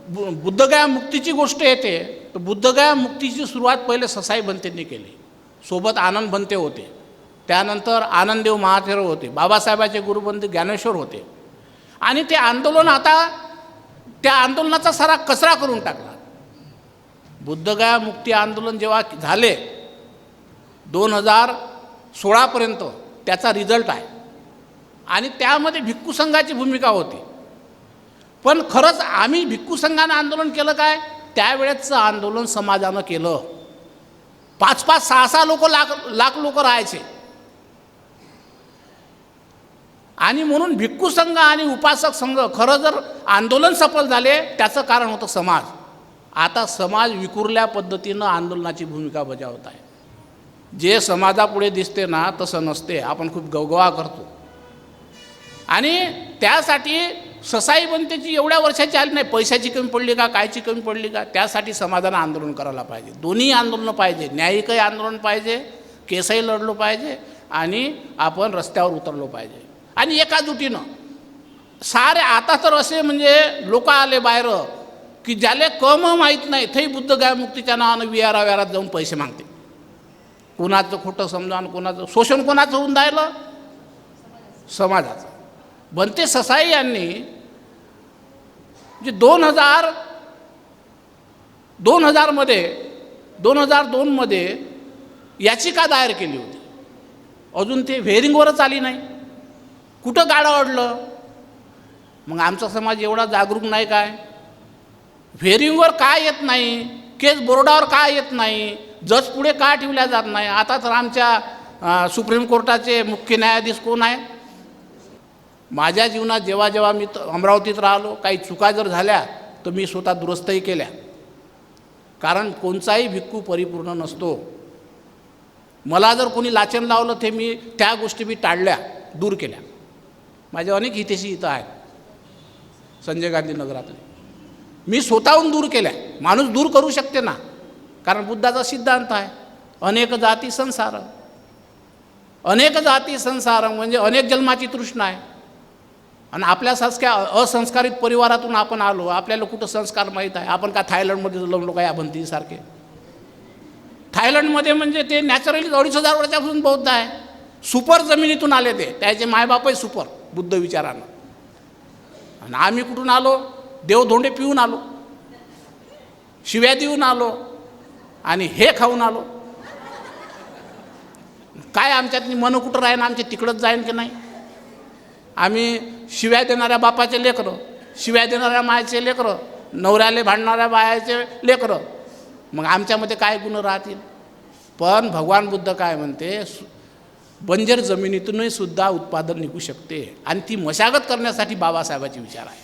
बुद्धगया मुक्तीची गोष्ट येते तर बुद्धगया मुक्तीची सुरुवात पहिले ससाई बनतेंनी केली. सोबत आनंद बनते होते, त्यानंतर आनंददेव महाथेर होते, बाबासाहेबाचे गुरुबंधू ज्ञानेश्वर होते. आणि ते आंदोलन आता त्या आंदोलनाचा सारा कचरा करून टाकला. बुद्धगया मुक्ती आंदोलन जेव्हा झाले 2016पर्यंत त्याचा रिझल्ट आहे आणि त्यामध्ये भिक्खू संघाची भूमिका होती. पण खरंच आम्ही भिक्खू संघानं आंदोलन केलं काय? त्यावेळेचं आंदोलन समाजानं केलं. 5-5, 6-6 लाख लोक राहायचे आणि म्हणून भिक्खू संघ आणि उपासक संघ खरं जर आंदोलन सफल झाले त्याचं कारण होतं समाज. आता समाज विखुरल्या पद्धतीनं आंदोलनाची भूमिका बजावत आहे. जे समाजापुढे दिसते ना तसं नसते. आपण खूप गवगवा करतो आणि त्यासाठी ससाई बनतेची एवढ्या वर्षाची आली नाही. पैशाची कमी पडली का, कायची कमी पडली का, त्यासाठी समाजानं आंदोलन करायला पाहिजे. दोन्ही आंदोलनं पाहिजे, न्यायिकही आंदोलन पाहिजे, केसही लढलो पाहिजे आणि आपण रस्त्यावर उतरलो पाहिजे. आणि एकाजुटीनं सारे आता तर असे म्हणजे लोक आले बाहेर की ज्याला कम माहीत नाही ते बुद्धगया मुक्तीच्या नावानं विहारात जाऊन पैसे मागते. कोणाचं खोटं समजा आणि कोणाचं शोषण कोणाचं होऊन राहिलं? समाजाचं. बनते ससाई यांनी जे 2002मध्ये याचिका दायर केली होती, अजून ते व्हेरिंगवरच आली नाही. कुठं गाडं अडलं? मग आमचा समाज एवढा जागरूक नाही काय? व्हेरिंगवर का येत नाही? केस बोर्डावर का येत नाही? जज पुढे का ठेवल्या जात नाही? आता तर आमच्या सुप्रीम कोर्टाचे मुख्य न्यायाधीश कोण आहे? माझ्या जीवनात जेव्हा जेव्हा मी अमरावतीत राहिलो, काही चुका जर झाल्या तर मी स्वतः दुरुस्तही केल्या. कारण कोणताही भिक्खू परिपूर्ण नसतो. मला जर कोणी लाचन लावलं ते मी त्या गोष्टी मी टाळल्या, दूर केल्या. माझ्या अनेक हितेशी इथं आहेत संजय गांधी नगरातले, मी स्वतःहून दूर केल्या. माणूस दूर करू शकते ना, कारण बुद्धाचा सिद्धांत आहे अनेक जाती संसार. अनेक जाती संसार म्हणजे अनेक जन्माची तृष्णा आहे. आणि आपल्यासारख्या असंस्कारित परिवारातून आपण आलो, आपल्याला कुठं संस्कार माहीत आहे? आपण का थायलंडमध्ये जन्मलो का या बंदीसारखे? थायलंडमध्ये म्हणजे ते नॅचरली 2,500 वर्षापासून बौद्ध आहे. सुपर जमिनीतून आले ते, त्याचे मायबापही सुपर बुद्ध विचारानं. आणि आम्ही कुठून आलो? देवधोंडे पिऊन आलो, शिव्या देऊन आलो आणि हे खाऊन आलो. काय आमच्यातली मन कुठं राहीन? आमचे तिकडंच जाईन की नाही? आम्ही शिव्या देणाऱ्या बापाचे लेकरं, शिव्या देणाऱ्या मायाचे लेकरं, नवऱ्याले भांडणाऱ्या बायाचे लेकरं, मग आमच्यामध्ये काय गुण राहतील? पण भगवान बुद्ध काय म्हणते? बंजर जमिनीतूनही सुद्धा उत्पादन निघू शकते आणि ती मशागत करण्यासाठी बाबासाहेबाचे विचार आहे.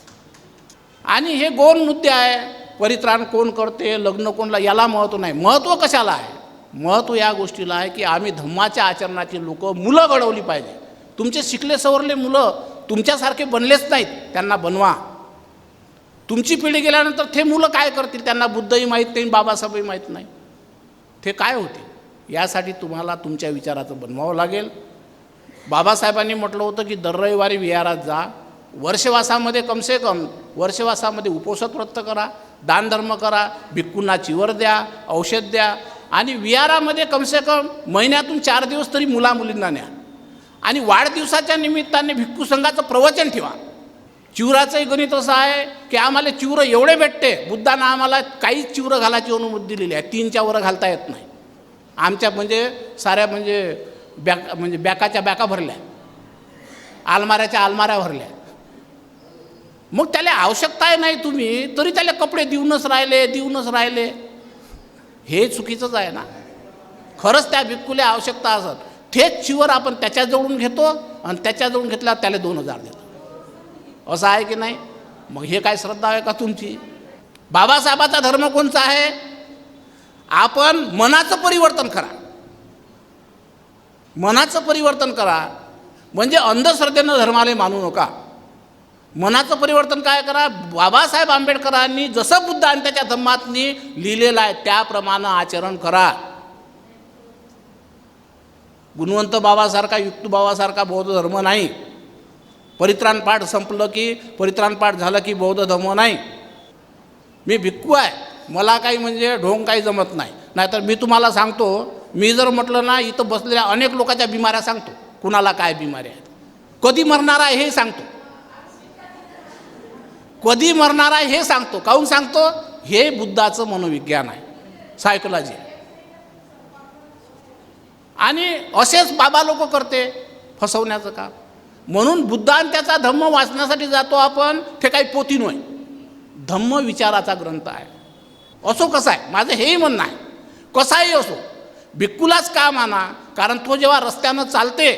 आणि हे 2 मुद्दे आहे. परित्राण कोण करते, लग्न कोणला, याला महत्त्व नाही. महत्त्व कशाला आहे? महत्त्व या गोष्टीला आहे की आम्ही धम्माच्या आचरणाची लोक मुलं घडवली पाहिजे. तुमचे शिकले सवरले मुलं तुमच्यासारखे बनलेच नाहीत, त्यांना बनवा. तुमची पिढी गेल्यानंतर ते मुलं काय करतील? त्यांना बुद्धही माहीत नाही, बाबासाहेबही माहीत नाही, ते काय होते? यासाठी तुम्हाला तुमच्या विचाराचं बनवावं लागेल. बाबासाहेबांनी म्हटलं होतं की दर रविवारी विहारात जा, वर्षवासामध्ये कमसे कम वर्षवासामध्ये उपोषण व्रत करा, दानधर्म करा, भिक्खूंना चिवर द्या, औषध द्या आणि विहारामध्ये कमसे कम महिन्यातून 4 दिवस तरी मुलामुलींना न्या. आणि वाढदिवसाच्या निमित्ताने भिक्खू संघाचं प्रवचन ठेवा. चिवराचंही गणित असं आहे की आम्हाला चिवरं एवढे भेटते, बुद्धांना आम्हाला काहीच चिवरं घालायची अनुमती दिलेली आहे. 3च्या वर घालता येत नाही. आमच्या म्हणजे साऱ्या म्हणजे बॅकाच्या बॅका भरल्या, आलमाऱ्याच्या आलमाऱ्या भरल्या. मग त्याला आवश्यकता नाही तुम्ही तरी त्याला कपडे देऊनच राहिले, हे चुकीचंच आहे ना. खरंच त्या भिक्खूला आवश्यकता असत थेट चिवर आपण त्याच्याजवळून घेतो आणि त्याच्याजवळून घेतल्यावर त्याला 2,000 देतो, असं आहे की नाही? मग हे काय श्रद्धा आहे का तुमची? बाबासाहेबाचा धर्म कोणता आहे? आपण मनाचं परिवर्तन करा, मनाचं परिवर्तन करा. म्हणजे अंधश्रद्धेनं धर्माला मानू नका. मनाचं परिवर्तन काय करा? बाबासाहेब आंबेडकरांनी जसं बुद्ध आणि त्याच्या धम्मातनी लिहिलेलं आहे त्याप्रमाणे आचरण करा. गुणवंत बाबासारखा, युक्त बाबासारखा बौद्ध धर्म नाही. परित्राण पाठ संपलं की परित्राण पाठ झालं की बौद्ध धर्म नाही. मी भिक्खू आहे, मला काही म्हणजे ढोंग काही जमत नाही. नाहीतर मी तुम्हाला सांगतो, मी जर म्हटलं ना, इथं बसलेल्या अनेक लोकांच्या बिमाऱ्या सांगतो, कुणाला काय बिमाऱ्या आहेत, कधी मरणार आहे हे सांगतो, कधी मरणार आहे हे सांगतो. काहून सांगतो? हे बुद्धाचं मनोविज्ञान आहे, सायकोलॉजी. आणि असेच बाबा लोक करते फसवण्याचं काम. म्हणून बुद्ध आणि त्याचा धम्म वाचण्यासाठी जातो आपण. ते काही पोथी नाही, धम्म विचाराचा ग्रंथ आहे. असो कसा आहे, माझं हेही म्हणणं आहे, कसाही असो भिक्खूलाच का माना, कारण तो जेव्हा रस्त्यानं चालते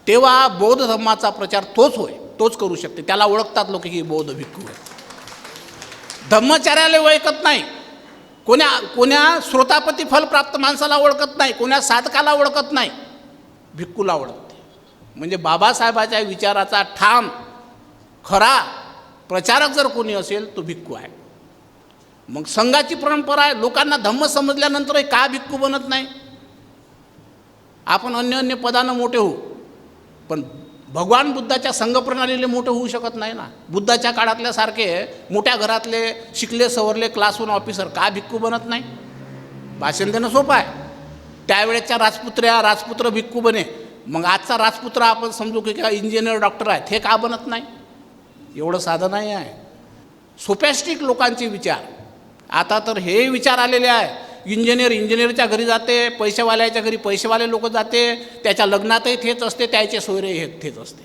तेव्हा बौद्ध धम्माचा प्रचार तोच होय, तोच करू शकते. त्याला ओळखतात लोक की बौद्ध भिक्खू आहे. धम्मचार्याला ओळखत नाही, कोण्या श्रोतापती फलप्राप्त माणसाला ओळखत नाही, कोण्या साधकाला ओळखत नाही, भिक्खूला ओळखते. म्हणजे बाबासाहेबाच्या विचाराचा ठाम खरा प्रचारक जर कोणी असेल तो भिक्खू आहे. मग संघाची परंपरा आहे. लोकांना धम्म समजल्यानंतर का भिक्खू बनत नाही? आपण अन्य अन्य पदानं मोठे होऊ, पण भगवान बुद्धाच्या संघप्रणालीला मोठे होऊ शकत नाही ना. बुद्धाच्या काळातल्यासारखे मोठ्या घरातले शिकले सवरले क्लास 1 ऑफिसर का भिक्खू बनत नाही? भाषण देणं सोपं आहे. त्यावेळेच्या राजपुत्र भिक्खू बने. मग आजचा राजपुत्र आपण समजू की इंजिनियर डॉक्टर आहेत, हे का बनत नाही? एवढं साधं नाही आहे. सोफॅस्टिक लोकांचे विचार. आता तर हे विचार आलेले आहे, इंजिनियरच्या घरी जाते, पैसेवाल्याच्या घरी पैसेवाले लोक जाते, त्याच्या लग्नातही तेच असते, त्याचे सोयरे हे तेच असते.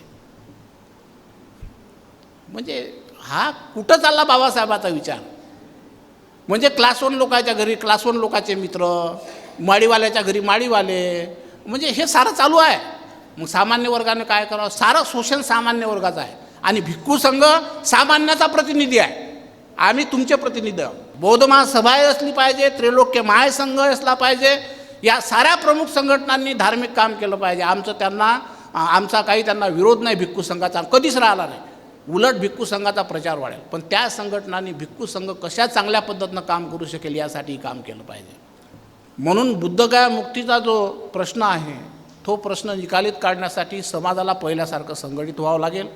म्हणजे हा कुठं चालला बाबासाहेबाचा विचार? म्हणजे क्लास 1 लोकांच्या घरी क्लास 1 लोकांचे मित्र, माळीवाल्याच्या घरी माळीवाले, म्हणजे हे सारं चालू आहे. मग सामान्य वर्गाने काय करावं? सारं शोषण सामान्य वर्गाचं आहे. आणि भिक्खू संघ सामान्याचा प्रतिनिधी आहे. आम्ही तुमचे प्रतिनिधी आहोत. बौद्ध महासभा असली पाहिजे, त्रैलोक्य महासंघ असला पाहिजे. या साऱ्या प्रमुख संघटनांनी धार्मिक काम केलं पाहिजे. आमचा काही त्यांना विरोध नाही, भिक्खू संघाचा कधीच राहिला नाही. उलट भिक्खू संघाचा प्रचार वाढेल. पण त्या संघटनांनी भिक्खू संघ कशा चांगल्या पद्धतीनं काम करू शकेल यासाठी काम केलं पाहिजे. म्हणून बुद्धगया मुक्तीचा जो प्रश्न आहे तो प्रश्न निकालीत काढण्यासाठी समाजाला पहिल्यासारखं संघटित व्हावं लागेल.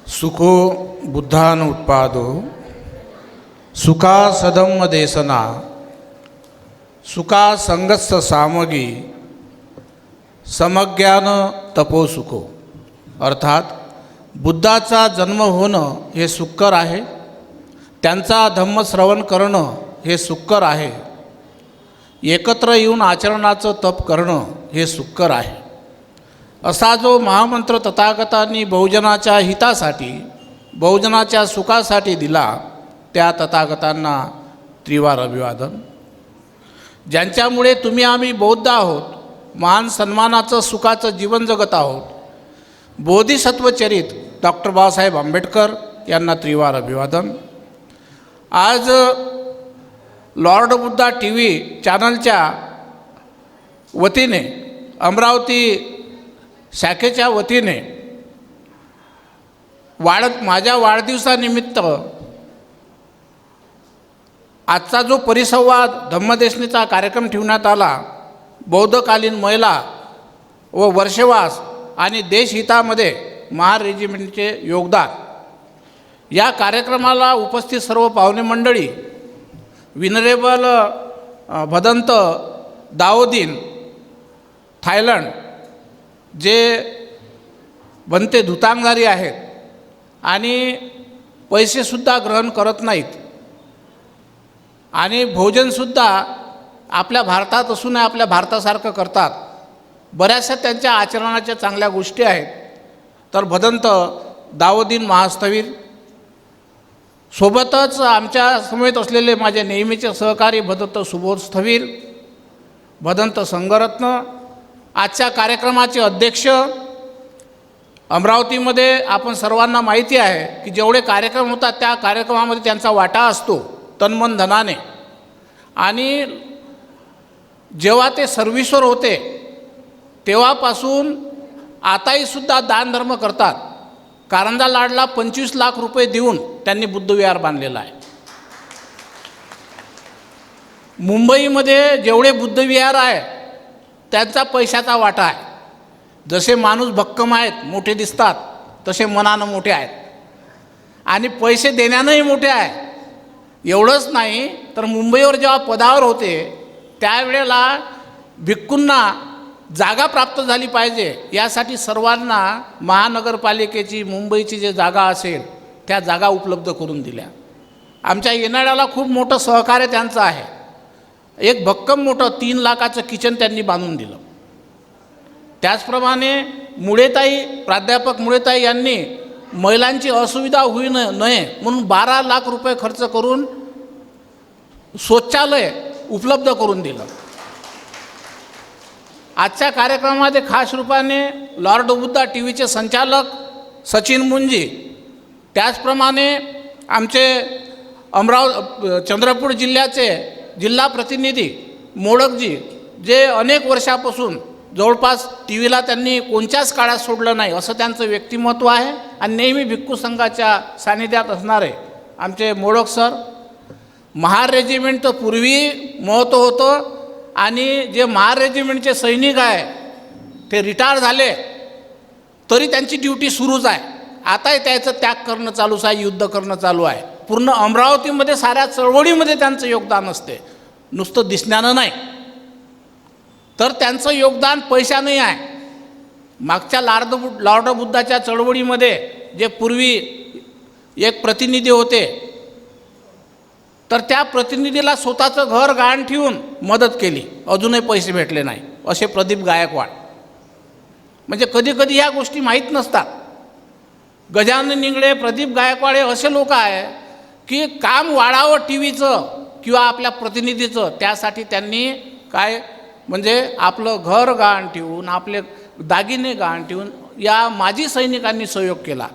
सुखो बुद्धान उत्पादो सुखा सधम्म देसना सुखा संगस्स सामगी समज्ञान तपो सुखो. अर्थात बुद्धाचा जन्म होणं हे सुखकर आहे, त्यांचा धम्म श्रवण करणं हे सुखकर आहे, एकत्र येऊन आचरणाचं तप करणं हे सुखकर आहे. असा जो महामंत्र तथागतांनी बहुजनाच्या हितासाठी बहुजनाच्या सुखासाठी दिला त्या तथागतांना त्रिवार अभिवादन. ज्यांच्यामुळे तुम्ही आम्ही बौद्ध आहोत, मान सन्मानाचं सुखाचं जीवन जगत आहोत. बोधिसत्वचरित डॉक्टर बाबासाहेब आंबेडकर यांना त्रिवार अभिवादन. आज लॉर्ड बुद्धा TV चॅनलच्या वतीने अमरावती शाखेच्या वतीने माझ्या वाढदिवसानिमित्त आजचा जो परिसंवाद धम्मदेशनीचा कार्यक्रम ठेवण्यात आला, बौद्धकालीन महिला व वर्षवास आणि देशहितामध्ये महार रेजिमेंटचे योगदान, या कार्यक्रमाला उपस्थित सर्व पाहुणे मंडळी, विनरेबल भदंत दाऊदीन थायलंड, जे बनते धुतांगधारी आहेत आणि पैसेसुद्धा ग्रहण करत नाहीत आणि भोजनसुद्धा आपल्या भारतात असून आपल्या भारतासारखं करतात. बऱ्याचशा त्यांच्या आचरणाच्या चांगल्या गोष्टी आहेत. तर भदंत दाऊदीन महास्थवीर, सोबतच आमच्या समेत असलेले माझे नेहमीचे सहकारी भदंत सुबोध स्थवीर, भदंत संघरत्न, आजच्या कार्यक्रमाचे अध्यक्ष. अमरावतीमध्ये आपण सर्वांना माहिती आहे की जेवढे कार्यक्रम होतात त्या कार्यक्रमामध्ये त्यांचा वाटा असतो तनमन धनाने. आणि जेव्हा ते सर्व्हिसवर होते तेव्हापासून आताहीसुद्धा दानधर्म करतात. कारंजा लाडला 25 लाख रुपये देऊन त्यांनी बुद्धविहार बांधलेला आहे. मुंबईमध्ये जेवढे बुद्धविहार आहे त्यांचा पैशाचा वाटा आहे. जसे माणूस भक्कम आहेत, मोठे दिसतात, तसे मनानं मोठे आहेत. आणि पैसे देण्यानंही मोठे आहे. एवढंच नाही तर मुंबईवर जेव्हा पदावर होते त्यावेळेला भिक्खूंना जागा प्राप्त झाली पाहिजे यासाठी सर्वांना महानगरपालिकेची मुंबईची जे जागा असेल त्या जागा उपलब्ध करून दिल्या. आमच्या येणाऱ्याला खूप मोठं सहकार्य त्यांचं आहे. एक भक्कम मोठं 3 लाखाचं किचन त्यांनी बांधून दिलं. त्याचप्रमाणे मुळेताई, प्राध्यापक मुळेताई यांनी महिलांची असुविधा होऊ नये म्हणून 12 लाख रुपये खर्च करून शौचालय उपलब्ध करून दिलं. आजच्या कार्यक्रमामध्ये खास रूपाने लॉर्ड बुद्धा टी व्हीचे संचालक सचिन मुंजी, त्याचप्रमाणे आमचे चंद्रपूर जिल्ह्याचे जिल्हा प्रतिनिधी मोडकजी, जे अनेक वर्षापासून जवळपास टी व्हीला त्यांनी कोणत्याच काळात सोडलं नाही असं त्यांचं व्यक्तिमत्व आहे. आणि नेहमी भिक्खू संघाच्या सानिध्यात असणारे आमचे मोडक सर. महार रेजिमेंट तर पूर्वी महत्त्व होतं आणि जे महार रेजिमेंटचे सैनिक आहे ते रिटायर झाले तरी त्यांची ड्युटी सुरूच आहे. आताही त्याचं त्याग करणं चालूच आहे, युद्ध करणं चालू आहे. पूर्ण अमरावतीमध्ये साऱ्या चळवळीमध्ये त्यांचं योगदान असते, नुसतं दिसण्यानं नाही. तर त्यांचं योगदान पैशानंही आहे. मागच्या लॉर्ड बुद्धाच्या चळवळीमध्ये जे पूर्वी एक प्रतिनिधी होते तर त्या प्रतिनिधीला स्वतःचं घर गहाण ठेवून मदत केली, अजूनही पैसे भेटले नाही, असे प्रदीप गायकवाड. म्हणजे कधी कधी ह्या गोष्टी माहीत नसतात. गजानन निंगळे, प्रदीप गायकवाड हे असे लोक आहे की काम वाढावं टी व्हीचं किंवा आपल्या प्रतिनिधीचं, त्यासाठी त्यांनी काय म्हणजे आपलं घर गहाण ठेवून, आपले दागिने गहाण ठेवून या माजी सैनिकांनी सहयोग केला.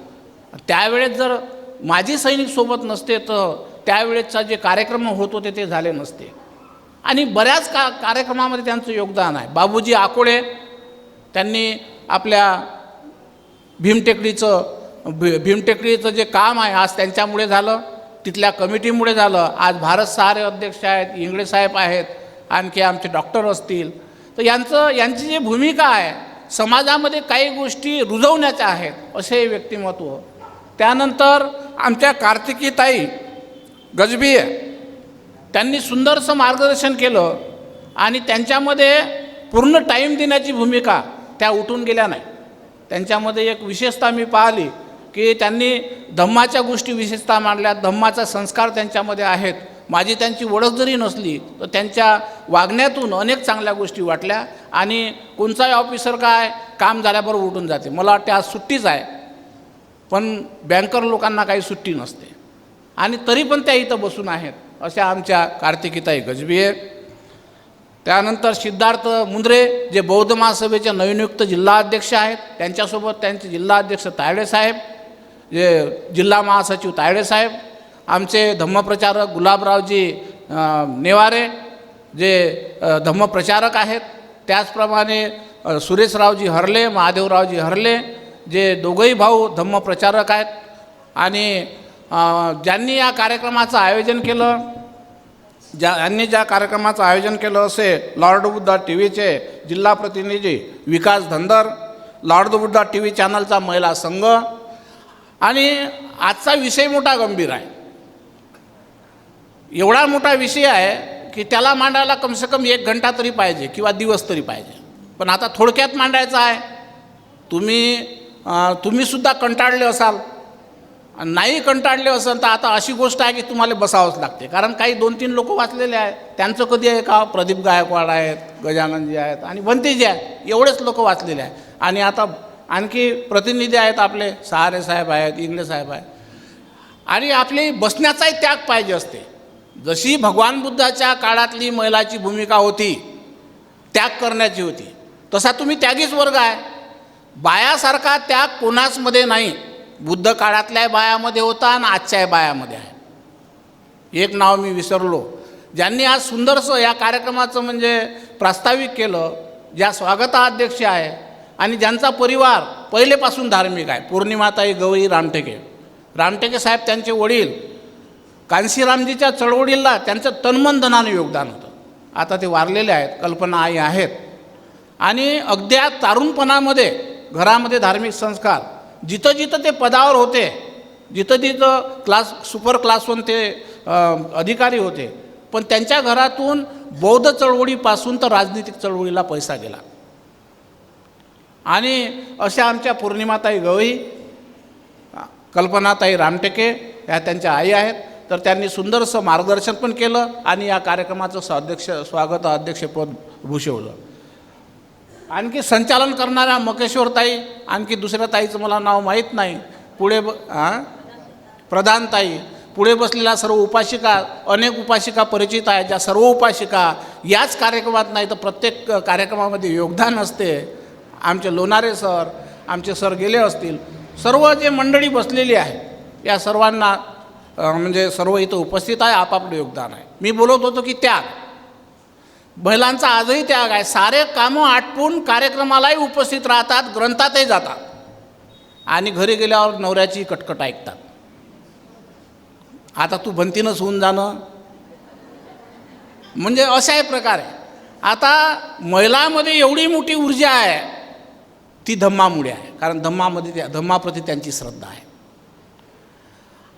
त्यावेळेस जर माजी सैनिक सोबत नसते तर त्यावेळेसचा जे कार्यक्रम होत होते ते झाले नसते. आणि बऱ्याच कार्यक्रमामध्ये त्यांचं योगदान आहे. बाबूजी आकोळे, त्यांनी आपल्या भीमटेकडीचं जे काम आहे आज त्यांच्यामुळे झालं, तिथल्या कमिटीमुळे झालं. आज भारत सहारे अध्यक्ष आहेत, इंगळे साहेब आहेत, आणखी आमचे डॉक्टर असतील. तर यांची जी भूमिका आहे समाजामध्ये काही गोष्टी रुजवण्याच्या आहेत असे व्यक्तिमत्व. त्यानंतर आमच्या कार्तिकीताई गजबी, त्यांनी सुंदरसं मार्गदर्शन केलं आणि त्यांच्यामध्ये पूर्ण टाईम देण्याची भूमिका त्या उठून गेल्या नाही. त्यांच्यामध्ये एक विशेषता मी पाहिली की त्यांनी धम्माच्या गोष्टी विशेषतः मांडल्या, धम्माचा संस्कार त्यांच्यामध्ये आहेत. माझी त्यांची ओळख जरी नसली तर त्यांच्या वागण्यातून अनेक चांगल्या गोष्टी वाटल्या. आणि कोणताही ऑफिसर काय काम झाल्याबरोबर उठून जाते. मला वाटते आज सुट्टीच आहे, पण बँकर लोकांना काही सुट्टी नसते आणि तरी पण त्या इथं बसून आहेत, अशा आमच्या कार्तिकीताई गजबी आहे. त्यानंतर सिद्धार्थ मुंद्रे, जे बौद्ध महासभेचे नवनियुक्त जिल्हा अध्यक्ष आहेत, त्यांच्यासोबत त्यांचे जिल्हा अध्यक्ष तायडे साहेब, जे जिल्हा महासचिव तायडे साहेब. आमचे धम्मप्रचारक गुलाबरावजी नेवारे, जे धम्मप्रचारक आहेत. त्याचप्रमाणे सुरेशरावजी हरले, महादेवरावजी हरले, जे दोघंही भाऊ धम्मप्रचारक आहेत. आणि ज्यांनी या कार्यक्रमाचं आयोजन केलं, ज्या कार्यक्रमाचं आयोजन केलं असे लॉर्ड बुद्धा टी व्हीचे जिल्हा प्रतिनिधी Vikas Dhangar, lord Buddha TV चॅनलचा महिला संघ. आणि आजचा विषय मोठा गंभीर आहे. एवढा मोठा विषय आहे की त्याला मांडायला कमसे कम 1 घंटा तरी पाहिजे किंवा दिवस तरी पाहिजे. पण आता थोडक्यात मांडायचं आहे. तुम्ही सुद्धा कंटाळले असाल, नाही कंटाळले असेल तर आता अशी गोष्ट आहे की तुम्हाला बसावंच लागते. कारण काही 2-3 लोक वाचलेले आहेत. त्यांचं कधी आहे का, प्रदीप गायकवाड आहेत, गजाननजी आहेत आणि भंतेजी आहेत, एवढेच लोक वाचलेले आहेत. आणि आता आणखी प्रतिनिधी आहेत, आपले सहारे साहेब आहेत, इंगळे साहेब आहेत. आणि आपली बसण्याचाही त्याग पाहिजे असते. जशी भगवान बुद्धाच्या काळातली महिलाची भूमिका होती, त्याग करण्याची होती, तसा तुम्ही त्यागीच वर्ग आहे. बायासारखा त्याग कोणाचमध्ये नाही. बुद्ध काळातल्या बायामध्ये होता आणि आजच्या बायामध्ये आहे. एक नाव मी विसरलो, ज्यांनी आज सुंदरसं या कार्यक्रमाचं म्हणजे प्रास्ताविक केलं, ज्या स्वागताध्यक्ष आहे आणि ज्यांचा परिवार पहिलेपासून धार्मिक आहे, पौर्णिमाताई गवई रामटेके साहेब. त्यांचे वडील कांशीरामजीच्या चळवळीला त्यांचं तन्मन धनानं योगदान होतं. आता ते वारलेले आहेत, कल्पना आई आहेत. आणि अगद्या तारुणपणामध्ये घरामध्ये धार्मिक संस्कार, जिथं जिथं ते पदावर होते, जिथं तिथं सुपर क्लास 1 ते अधिकारी होते, पण त्यांच्या घरातून बौद्ध चळवळीपासून तर राजनीतिक चळवळीला पैसा गेला. आणि अशा आमच्या पौर्णिमाताई गवई, कल्पनाताई रामटेके ह्या त्यांच्या आई आहेत. तर त्यांनी सुंदरसं मार्गदर्शन पण केलं आणि या कार्यक्रमाचं स्वागत अध्यक्षपद भूषवलं. आणखी संचालन करणाऱ्या मकेश्वरताई, आणखी दुसऱ्या ताईचं मला नाव माहीत नाही, पुढे प्रधानताई, पुढे बसलेल्या सर्व उपासिका, अनेक उपासिका परिचित आहेत. ज्या सर्व उपासिका याच कार्यक्रमात नाही तर प्रत्येक कार्यक्रमामध्ये योगदान असते. आमचे लोणारे सर, आमचे सर गेले असतील, सर्व जे मंडळी बसलेली आहे या सर्वांना म्हणजे सर्व इथं उपस्थित आहे, आपापलं योगदान आहे. मी बोलत होतो की त्याग, महिलांचा आजही त्याग आहे. सारे कामं आटपून कार्यक्रमालाही उपस्थित राहतात, ग्रंथातही जातात आणि घरी गेल्यावर नवऱ्याची कटकट ऐकतात. आता तू बनतीनच होऊन जाणं, म्हणजे अशाही प्रकारे. आता महिलांमध्ये एवढी मोठी ऊर्जा आहे ती धम्मामुळे आहे, कारण धम्माप्रती त्यांची श्रद्धा आहे.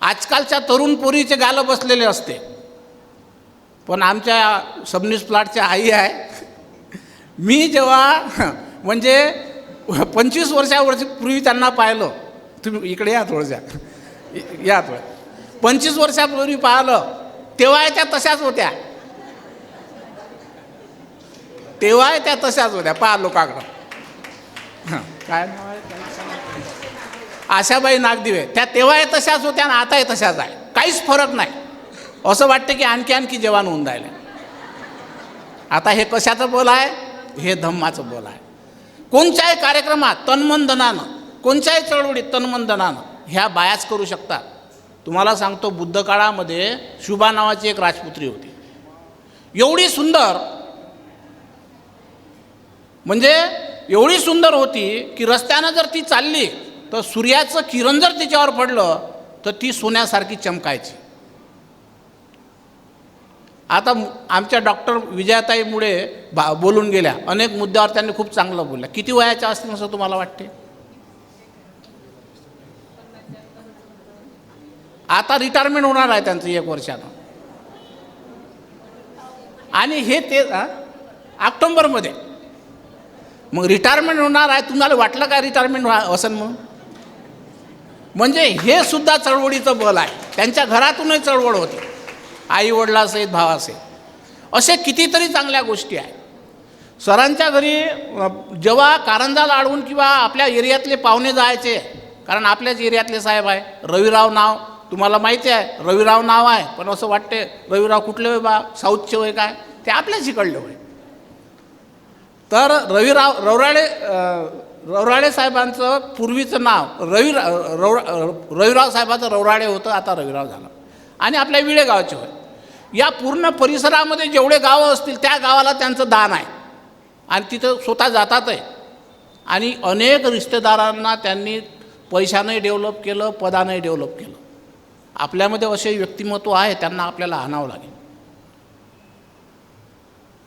आजकालच्या तरुण पोरीचे गालं बसलेले असते, पण आमच्या सबनीस प्लॉटच्या आई आहे. मी जेव्हा म्हणजे 25 वर्षापूर्वी त्यांना पाहिलं, तुम्ही इकडे या थोडंसं, या थोडं, 25 वर्षापूर्वी पाहिलं तेव्हा त्या तशाच होत्या, तेव्हा त्या तशाच होत्या. पहा लोकांकडं काय नाव आहे, आशाबाई नागदिवे, त्या तेव्हाही तशाच होत्या आणि आताही तशाच आहे, काहीच फरक नाही. असं वाटतं की आणखी जवान होऊन राहिले. आता हे कशाचं बल आहे? हे धम्माचं बल आहे. कोणत्याही कार्यक्रमात तन्मनधनानं, कोणत्याही चळवळीत तन्मनधनानं ह्या बायाच करू शकतात. तुम्हाला सांगतो, बुद्ध काळामध्ये शुभा नावाची एक राजपुत्री होती, एवढी सुंदर, म्हणजे एवढी सुंदर होती की रस्त्यानं जर ती चालली तर सूर्याचं किरण जर तिच्यावर पडलं तर ती सोन्यासारखी चमकायची. आता आमच्या डॉक्टर विजयाताईमुळे बोलून गेल्या, अनेक मुद्द्यावर त्यांनी खूप चांगलं बोलल्या. किती वयाच्या असतील असं तुम्हाला वाटते? आता रिटायरमेंट होणार आहे त्यांचं 1 वर्षानं, आणि हे ते ऑक्टोबरमध्ये. मग रिटायरमेंट होणार आहे, तुम्हाला वाटलं काय रिटायरमेंट असेल म्हणून? म्हणजे हे सुद्धा चळवळीचं बल आहे. त्यांच्या घरातूनही चळवळ होती, आई वडिलासहित भावासहित. असे कितीतरी चांगल्या गोष्टी आहेत. सरांच्या घरी जेव्हा कारंजा लाडवून किंवा आपल्या एरियातले पाहुणे जायचे, कारण आपल्याच एरियातले साहेब आहे, रविराव नाव तुम्हाला माहिती आहे, रविराव नाव आहे, पण असं वाटते रविराव कुठले होय बा, साऊथचे होय काय, ते आपल्याच इकडले होय. तर रवराळे साहेबांचं पूर्वीचं नाव रविराव साहेबाचं रवराळे होतं, आता रविराव झालं. आणि आपल्या विळेगावचे होय. या पूर्ण परिसरामध्ये जेवढे गावं असतील त्या गावाला त्यांचं दान आहे आणि तिथं स्वतः जातात आहे. आणि अनेक रिश्तेदारांना त्यांनी पैशानंही डेव्हलप केलं, पदानंही डेव्हलप केलं. आपल्यामध्ये असे व्यक्तिमत्व आहे, त्यांना आपल्याला आणावं लागेल.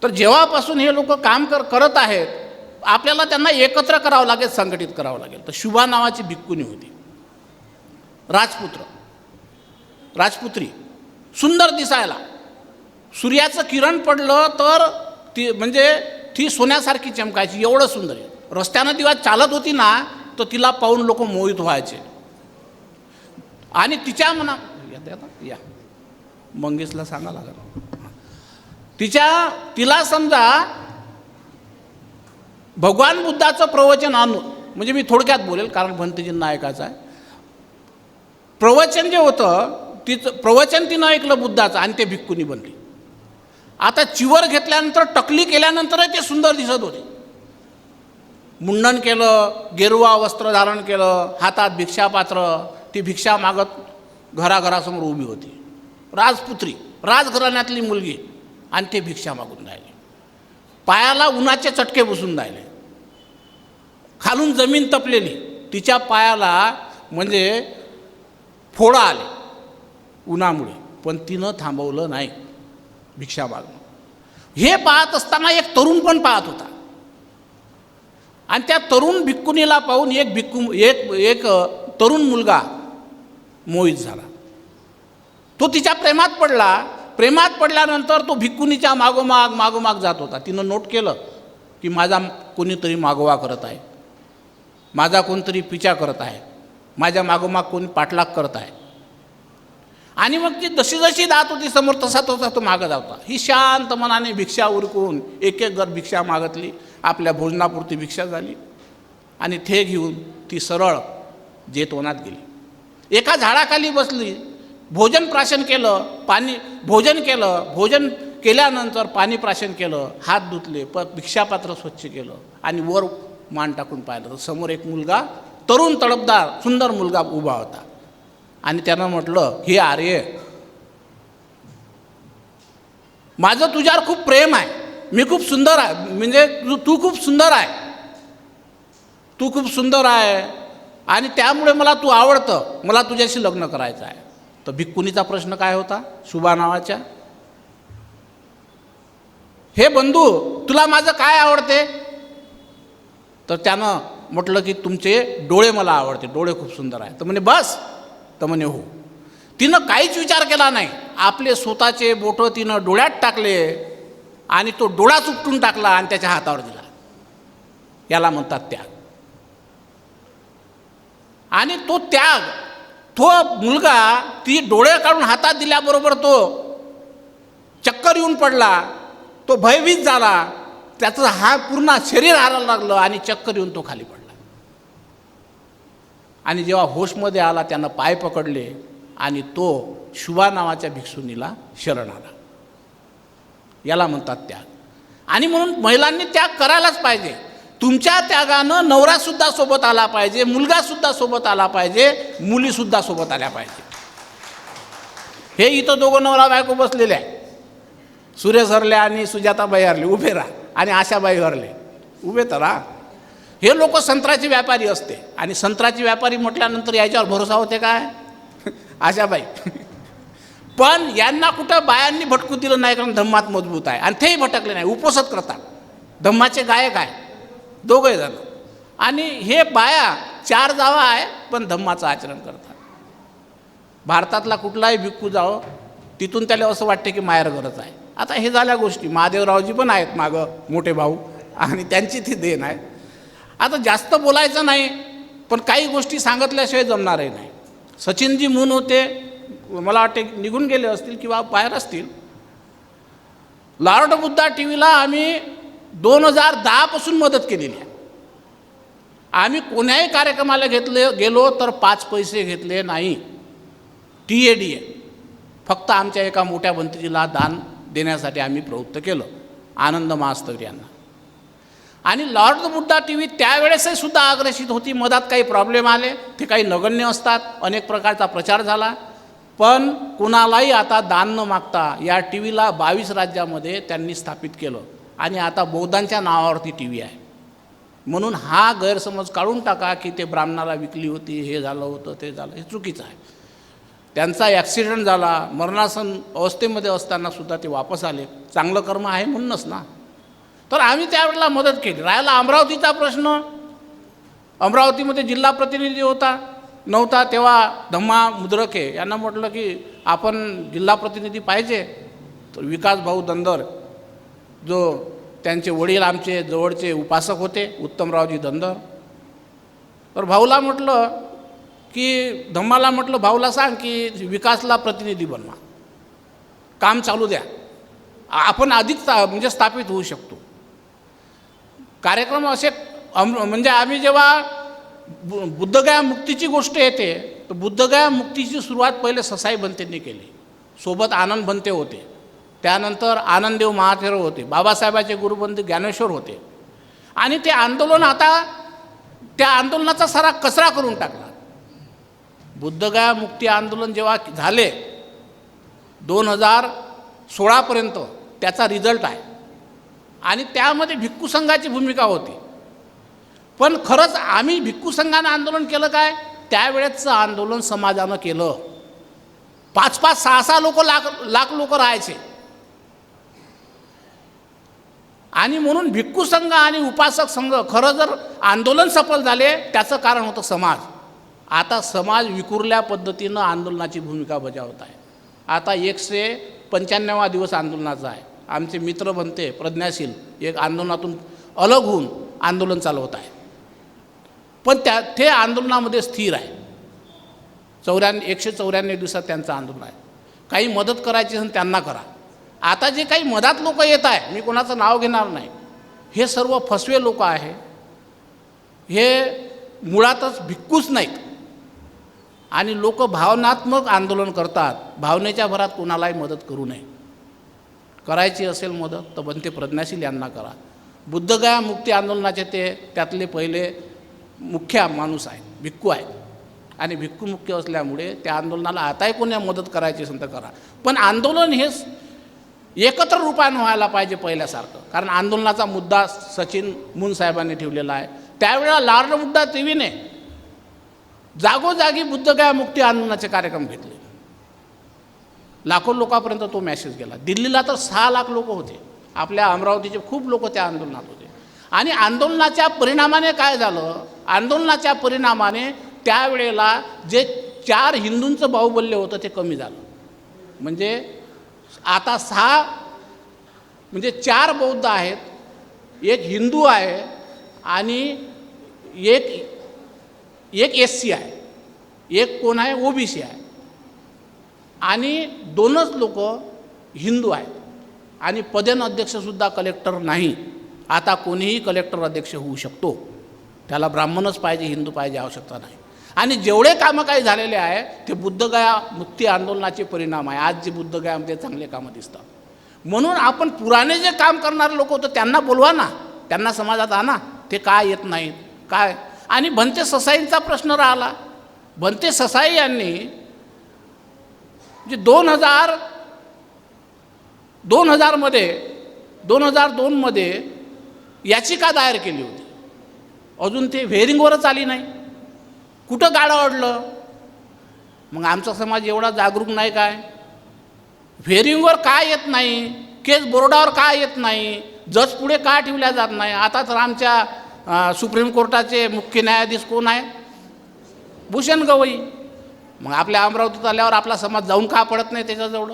तर जेव्हापासून हे लोक काम करत आहेत, आपल्याला त्यांना एकत्र करावं लागेल, संघटित करावं लागेल. तर शुभा नावाची भिक्कुनी होती, राजपुत्री, सुंदर दिसायला. सूर्याचं किरण पडलं तर ती म्हणजे ती सोन्यासारखी चमकायची, एवढं सुंदर. रस्त्यानं दिवा चालत होती ना तर तिला पाहून लोक मोहित व्हायचे. आणि तिच्या या मंगेशला सांगा लागलं, तिला समजा भगवान बुद्धाचं प्रवचन आणून, म्हणजे मी थोडक्यात बोलेल कारण भंतेजींना ऐकायचं आहे. प्रवचन जे होतं प्रवचन तिनं ऐकलं बुद्धाचं आणि ते भिक्कुनी बनली. आता चिवर घेतल्यानंतर, टकली केल्यानंतरही ते सुंदर दिसत होते. मुंडन केलं, गेरुवा वस्त्र धारण केलं, हातात भिक्षापात्र, ती भिक्षा मागत घराघरासमोर उभी होती. राजपुत्री, राजघराण्यातली मुलगी, आणि ते भिक्षा मागून राहिले. पायाला उन्हाचे चटके बसून राहिले, खालून जमीन तपलेली, तिच्या पायाला म्हणजे फोडा आले उन्हामुळे, पण तिनं थांबवलं नाही भिक्षा मागणं. हे पाहत असताना एक तरुण पण पाहत होता. आणि त्या तरुण भिक्कुनीला पाहून एक तरुण मुलगा मोहित झाला. तो तिच्या प्रेमात पडला. प्रेमात पडल्यानंतर तो भिक्खुनीच्या मागोमाग जात होता. तिनं नोट केलं की माझा कोणीतरी मागोवा करत आहे, माझा कोणतरी पिछा करत आहे, माझ्या मागोमाग कोणी पाठलाग करत आहे. आणि मग ती जशी जशी जात होती समोर तसा तो मागं जात होता. ही शांत मनाने भिक्षा उरकून एक एक घर भिक्षा मागितली. आपल्या भोजनापुरती भिक्षा झाली आणि ते घेऊन ती सरळ जेतवनात गेली. एका झाडाखाली बसली, भोजन प्राशन केलं, भोजन केल्यानंतर पाणी प्राशन केलं, हात धुतले, भिक्षापात्र स्वच्छ केलं आणि वर मान टाकून पाहिलं तर समोर एक मुलगा, तरुण तडफदार सुंदर मुलगा उभा होता. आणि त्यानं म्हटलं, हे आर्य, माझं तुझ्यावर खूप प्रेम आहे, मी खूप सुंदर आहे, म्हणजे तू खूप सुंदर आहे, तू खूप सुंदर आहे आणि त्यामुळे मला तू आवडतं, मला तुझ्याशी लग्न करायचं आहे. तर भिक्खुनीचा प्रश्न काय होता शुभा नावाच्या, हे बंधू तुला माझं काय आवडते. तर त्यानं म्हटलं की तुमचे डोळे मला आवडते, डोळे खूप सुंदर आहे. तर म्हणे बस. तर म्हणे हो. तिनं काहीच विचार केला नाही, आपले स्वतःचे बोटं तिनं डोळ्यात टाकले आणि तो डोळाच उपटून टाकला आणि त्याच्या हातावर दिला. याला म्हणतात त्याग. आणि तो त्याग, तो मुलगा ती डोळे काढून हातात दिल्याबरोबर तो चक्कर येऊन पडला, तो भयभीत झाला, त्याचं पूर्ण शरीर हारायला लागलं आणि चक्कर येऊन तो खाली पडला. आणि जेव्हा होशमध्ये आला त्यानं पाय पकडले आणि तो शुभा नावाच्या भिक्षुनीला शरण आला. याला म्हणतात त्याग. आणि म्हणून महिलांनी त्याग करायलाच पाहिजे. तुमच्या त्यागानं नवरासुद्धा सोबत आला पाहिजे, मुलगासुद्धा सोबत आला पाहिजे, मुलीसुद्धा सोबत आल्या पाहिजे. हे इथं दोघं नवरा बायको बसलेले आहे, सुरेश हरले आणि सुजाताबाई हरले, उभे राहा, आणि आशाबाई हरले, उभे तर राहा. हे लोक संत्र्याचे व्यापारी असते आणि संत्र्याचे व्यापारी म्हटल्यानंतर याच्यावर भरोसा होते काय आशाबाई. पण यांना कुठं बायांनी भटकू दिलं नाही, कारण धम्मात मजबूत आहे आणि तेही भटकले नाही, उपसत करतात. धम्माचे गायक आहे दोघे जण. आणि हे बाया 4 जावा आहे पण धम्माचं आचरण करतात. भारतातला कुठलाही भिक्खू जावं तिथून त्याला असं वाटते की माहेर गरज आहे. आता हे झाल्या गोष्टी, महादेवरावजी पण आहेत मागं मोठे भाऊ आणि त्यांची ती देण आहे. आता जास्त बोलायचं नाही, पण काही गोष्टी सांगितल्याशिवाय जमणारही नाही. सचिनजी म्हणून होते, मला वाटते निघून गेले असतील किंवा बाहेर असतील. लॉर्ड बुद्धा टी व्हीला आम्ही 2010 पासून मदत केलेली आहे. आम्ही कोण्याही कार्यक्रमाला गेलो तर 5 पैसे घेतले नाही. TADA फक्त आमच्या एका मोठ्या भंत्रीला दान देण्यासाठी आम्ही प्रवृत्त केलं, आनंद महास्तव यांना. आणि लॉर्ड बुद्धा टी व्ही त्यावेळेसही सुद्धा आग्रसित होती. मधात काही प्रॉब्लेम आले, ते काही नगण्य असतात, अनेक प्रकारचा प्रचार झाला, पण कुणालाही आता दान न मागता या टी व्हीला 22 राज्यामध्ये त्यांनी स्थापित केलं. आणि आता बौद्धांच्या नावावरती टी व्ही आहे. म्हणून हा गैरसमज काढून टाका की ते ब्राह्मणाला विकली होती, हे झालं होतं, ते झालं, हे चुकीचं आहे. त्यांचा ॲक्सिडेंट झाला, मरणासन अवस्थेमध्ये असताना सुद्धा ते वापस आले, चांगलं कर्म आहे म्हणूनच ना. तर आम्ही त्यावेळेला मदत केली. राहिला अमरावतीचा प्रश्न, अमरावतीमध्ये जिल्हा प्रतिनिधी नव्हता तेव्हा धम्मा मुद्रके यांना म्हटलं की आपण जिल्हा प्रतिनिधी पाहिजे. तर विकास भाऊ दंदर, जो त्यांचे वडील आमचे जवळचे उपासक होते, उत्तमरावजी दंदर, तर भाऊला म्हटलं की धम्माला म्हटलं भाऊला सांग की विकासला प्रतिनिधी बनवा, काम चालू द्या, आपण आधीच म्हणजे स्थापित होऊ शकतो. कार्यक्रम असे म्हणजे आम्ही जेव्हा बुद्धगया मुक्तीची गोष्ट येते तर बुद्धगया मुक्तीची सुरुवात पहिले ससाई भंतेंनी केली. सोबत आनंद भंते होते, त्यानंतर आनंददेव महाथेर होते, बाबासाहेबाचे गुरुबंधू ज्ञानेश्वर होते. आणि ते आंदोलन आता त्या आंदोलनाचा सारा कचरा करून टाकला. बुद्धगया मुक्ती आंदोलन जेव्हा झाले 2016पर्यंत त्याचा रिझल्ट आहे आणि त्यामध्ये भिक्खू संघाची भूमिका होती. पण खरंच आम्ही भिक्खू संघानं आंदोलन केलं काय, त्यावेळेचं आंदोलन समाजानं केलं. 5-5, 6-6 लाख लोक राहायचे. आणि म्हणून भिक्खू संघ आणि उपासक संघ खरं जर आंदोलन सफल झाले त्याचं कारण होतं समाज. आता समाज विखुरल्या पद्धतीनं आंदोलनाची भूमिका बजावत आहे. आता 195 दिवस आंदोलनाचा आहे. आमचे मित्र बनते प्रज्ञाशील एक आंदोलनातून अलग होऊन आंदोलन चालवत आहे, पण ते आंदोलनामध्ये स्थिर आहे. 194 दिवसात त्यांचं आंदोलन आहे. काही मदत करायची असेल त्यांना करा. आता जे काही मधात लोक येत आहे, मी कोणाचं नाव घेणार नाही, हे सर्व फसवे लोक आहे. हे मुळातच भिक्कूच नाहीत आणि लोक भावनात्मक आंदोलन करतात. भावनेच्या भरात कोणालाही मदत करू नये. करायची असेल मदत तर बनते प्रज्ञाशील यांना करा. बुद्धगया मुक्ती आंदोलनाचे त्यातले पहिले मुख्य माणूस आहेत, भिक्खू आहेत आणि भिक्खू मुख्य असल्यामुळे त्या आंदोलनाला आताही कोणी मदत करायची असेल तर करा. पण आंदोलन हे एकत्र रूपाने व्हायला पाहिजे पहिल्यासारखं. कारण आंदोलनाचा मुद्दा सचिन मून साहेबांनी ठेवलेला आहे. त्यावेळेला लॉर्ड मुद्दा टीव्हीने जागोजागी बुद्धगया मुक्ती आंदोलनाचे कार्यक्रम घेतले. लाखो लोकांपर्यंत तो मेसेज गेला. दिल्लीला तर 6 लाख लोक होते. आपल्या अमरावतीचे खूप लोक त्या आंदोलनात होते. आणि आंदोलनाच्या परिणामाने काय झालं, आंदोलनाच्या परिणामाने त्यावेळेला जे 4 हिंदूंचं बाहुबल्य होतं ते कमी झालं. म्हणजे आता 6 म्हणजे 4 बौद्ध आहेत, एक हिंदू आहे आणि एक SC आहे, एक कोण आहे OBC आहे आणि 2च लोक हिंदू आहेत. आणि पदेन अध्यक्षसुद्धा कलेक्टर नाही. आता कोणीही कलेक्टर अध्यक्ष होऊ शकतो. त्याला ब्राह्मणच पाहिजे, हिंदू पाहिजे आवश्यकता नाही. आणि जेवढे कामं काही झालेले आहे ते बुद्धगया मुक्ती आंदोलनाचे परिणाम आहे. आज जे बुद्धगयामध्ये चांगले कामं दिसतात. म्हणून आपण पुराणे जे काम करणारे लोक होते त्यांना बोलवा ना, त्यांना समाजात आणा. ते काय येत नाहीत काय. आणि भंते ससाईंचा प्रश्न राहिला. भंते ससाई यांनी जे 2002 मध्ये याचिका दायर केली होती. अजून ते व्हेरिंगवरच आली नाही. कुठं गाडं अडलं. मग आमचा समाज एवढा जागरूक नाही काय. व्हेरिंगवर काय येत नाही, केस बोर्डावर काय येत नाही, जज पुढे का ठेवल्या जात नाही. आता तर आमच्या सुप्रीम कोर्टाचे मुख्य न्यायाधीश कोण आहे, भूषण गवई. मग आपल्या अमरावतीत आल्यावर आपला समाज जाऊन का पडत नाही त्याच्याजवळ.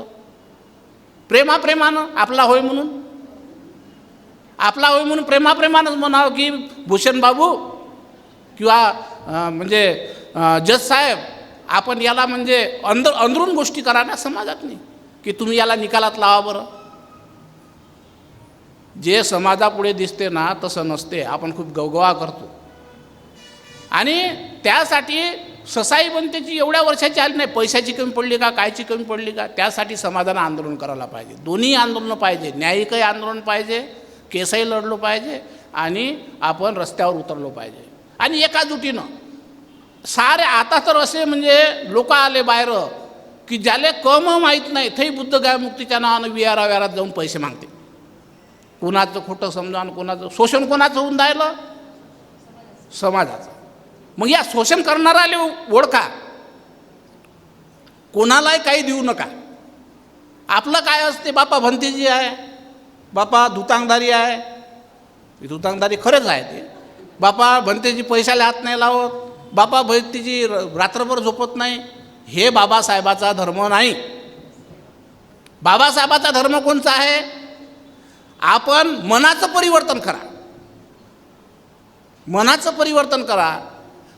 प्रेमानं आपला होय म्हणून प्रेमानंच म्हणावं की भूषण बाबू किंवा म्हणजे जज साहेब आपण याला म्हणजे अंदरून गोष्टी करा ना समाजात नाही की तुम्ही याला निकालात लावा बरं. जे समाजापुढे दिसते ना तसं नसते. आपण खूप गवगवा करतो आणि त्यासाठी ससाई बनतेची एवढ्या वर्षाची आली नाही. पैशाची कमी पडली का, कायची कमी पडली का. त्यासाठी समाजानं आंदोलन करायला पाहिजे. दोन्ही आंदोलनं पाहिजे. न्यायिकही आंदोलन पाहिजे, केसही लढलो पाहिजे आणि आपण रस्त्यावर उतरलो पाहिजे. आणि एकाजुटीनं सारे आता तर असे म्हणजे लोक आले बाहेर की ज्याले कम माहीत नाही ते बुद्धगया मुक्तीच्या नावानं विहारात जाऊन पैसे मागते. कोणाचं खोटं समजा आणि कोणाचं शोषण कोणाचं होऊन राहिलं, समाजाचं. मग या शोषण करणाराले ओळखा, कोणालाही काही देऊ नका. आपलं काय असते, बापा भंतेजी आहे, बापा धुतांगधारी आहे. धुतांगधारी खरंच आहे ते. बापा भंतेजी पैशाला हात नाही लावत, बापा भंतेजी रात्रभर झोपत नाही. हे बाबासाहेबाचा धर्म नाही. बाबासाहेबाचा धर्म कोणचा आहे, आपण मनाचं परिवर्तन करा. मनाचं परिवर्तन करा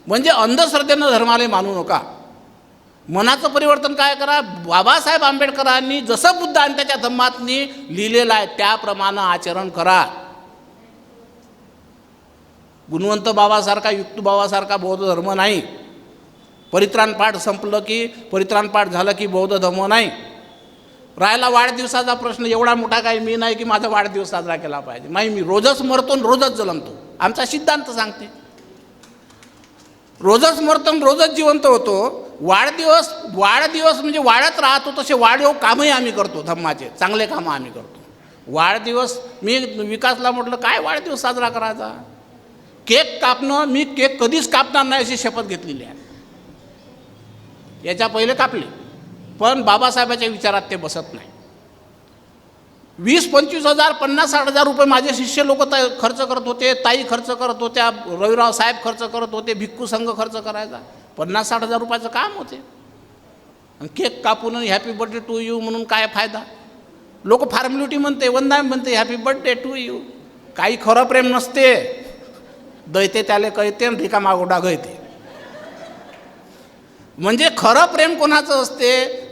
म्हणजे अंधश्रद्धेनं धर्माला मानू नका. मनाचं परिवर्तन काय करा, बाबासाहेब आंबेडकरांनी जसं बुद्ध आणि त्याच्या धम्मातनी लिहिलेलं आहे त्याप्रमाणे आचरण करा. गुणवंत बाबासारखा, युक्त बाबासारखा बौद्ध धर्म नाही. परित्राण पाठ संपलं की परित्राण पाठ झालं की बौद्ध धर्म नाही. राहिला वाढदिवसाचा प्रश्न, एवढा मोठा काही मी नाही की माझा वाढदिवस साजरा केला पाहिजे. मी रोजच मरतो आणि रोजच जन्मतो. आमचा सिद्धांत सांगते रोजच मरतो आणि रोजच जिवंत होतो. वाढदिवस म्हणजे वाढत राहतो. तसे वाढीव कामही आम्ही करतो. धम्माचे चांगले कामं आम्ही करतो. वाढदिवस मी विकासला म्हटलं काय वाढदिवस साजरा करायचा, केक कापणं, मी केक कधीच कापणार नाही अशी शपथ घेतलेली आहे. याच्या पहिले कापले, पण बाबासाहेबाच्या विचारात ते बसत नाही. 20-25 हजार 50-60 हजार रुपये माझे शिष्य लोक खर्च करत होते, ताई खर्च करत होत्या, रविराव साहेब खर्च करत होते, भिक्खू संघ खर्च करायचा. 50-60 हजार रुपयाचं काम होते. आणि केक कापून हॅपी बर्थडे टू यू म्हणून काय फायदा? लोक फॉर्मॅलिटी म्हणते, वंदना म्हणते हॅपी बर्थडे टू यू. काही खरं प्रेम नसते. दैते त्याले कळते आणि रिकामा गोडा गळते. म्हणजे खरं प्रेम कोणाचं असते?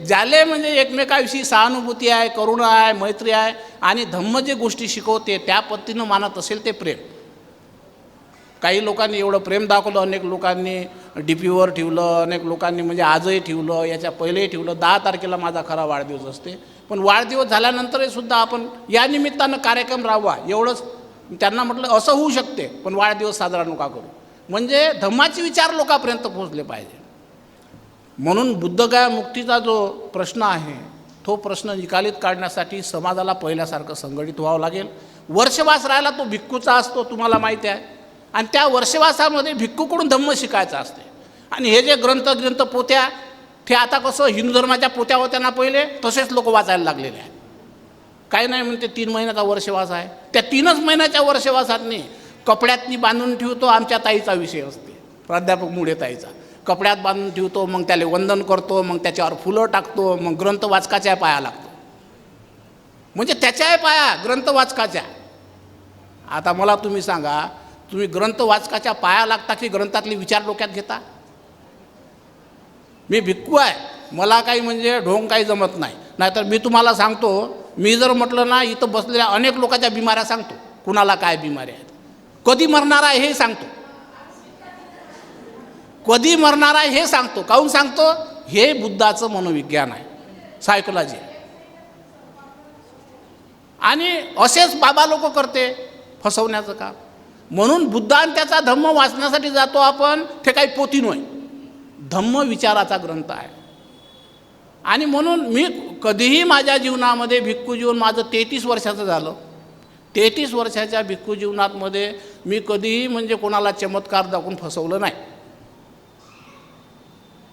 ज्याले म्हणजे एकमेकाविषयी सहानुभूती आहे, करुणा आहे, मैत्री आहे आणि धम्म जे गोष्टी शिकवते त्या पद्धतीनं मानत असेल ते प्रेम. काही लोकांनी एवढं प्रेम दाखवलं, अनेक लोकांनी DP वर ठेवलं, अनेक लोकांनी म्हणजे आजही ठेवलं, याच्या पहिलेही ठेवलं. 10 तारखेला माझा खरा वाढदिवस असते, पण वाढदिवस झाल्यानंतरही सुद्धा आपण या निमित्तानं कार्यक्रम राबवा एवढंच त्यांना म्हटलं. असं होऊ शकते पण वाढदिवस साजरा नका करू. म्हणजे धम्माचे विचार लोकांपर्यंत पोहोचले पाहिजे. म्हणून बुद्धगया मुक्तीचा जो प्रश्न आहे तो प्रश्न निकालीत काढण्यासाठी समाजाला पहिल्यासारखं संघटित व्हावं लागेल. वर्षवास राहिला तो भिक्खूचा असतो, तुम्हाला माहिती आहे. आणि त्या वर्षवासामध्ये भिक्खूकडून धम्म शिकायचं असते. आणि हे जे ग्रंथ पोत्या ते आता कसं हिंदू धर्माच्या पोत्या होत्या ना पहिले, तसेच लोक वाचायला लागलेले आहेत. काही नाही म्हणते 3 महिन्याचा वर्षवास आहे. त्या 3च महिन्याच्या वर्षवासातनी कपड्यातनी बांधून ठेवतो. आमच्या ताईचा विषय असते, प्राध्यापक मुळे ताईचा. कपड्यात बांधून ठेवतो, मग त्याला वंदन करतो, मग त्याच्यावर फुलं टाकतो, मग ग्रंथ वाचकाच्या पाया लागतो. म्हणजे त्याच्या पाया ग्रंथ वाचकाच्या. आता मला तुम्ही सांगा, तुम्ही ग्रंथ वाचकाच्या पाया लागता की ग्रंथातले विचार डोक्यात घेता? मी भिक्खू आहे, मला काही म्हणजे ढोंग काही जमत नाही. नाहीतर मी तुम्हाला सांगतो, मी जर म्हटलं ना इथं बसलेल्या अनेक लोकांच्या बिमाऱ्या सांगतो, कुणाला काय बिमाऱ्या आहेत, कधी मरणार आहे हे सांगतो, कधी मरणार आहे हे सांगतो. काहून सांगतो? हे बुद्धाचं मनोविज्ञान आहे, सायकोलॉजी. आणि असेच बाबा लोक करते फसवण्याचं काम. म्हणून बुद्ध आणि त्याचा धम्म वाचण्यासाठी जातो आपण. ते काही पोती नव्हे, धम्म विचाराचा ग्रंथ आहे. आणि म्हणून मी कधीही माझ्या जीवनामध्ये, भिक्खू जीवन माझं 33 वर्षाचं झालं, 33 वर्षाच्या भिक्खू जीवनामध्ये मी कधीही म्हणजे कोणाला चमत्कार दाखवून फसवलं नाही.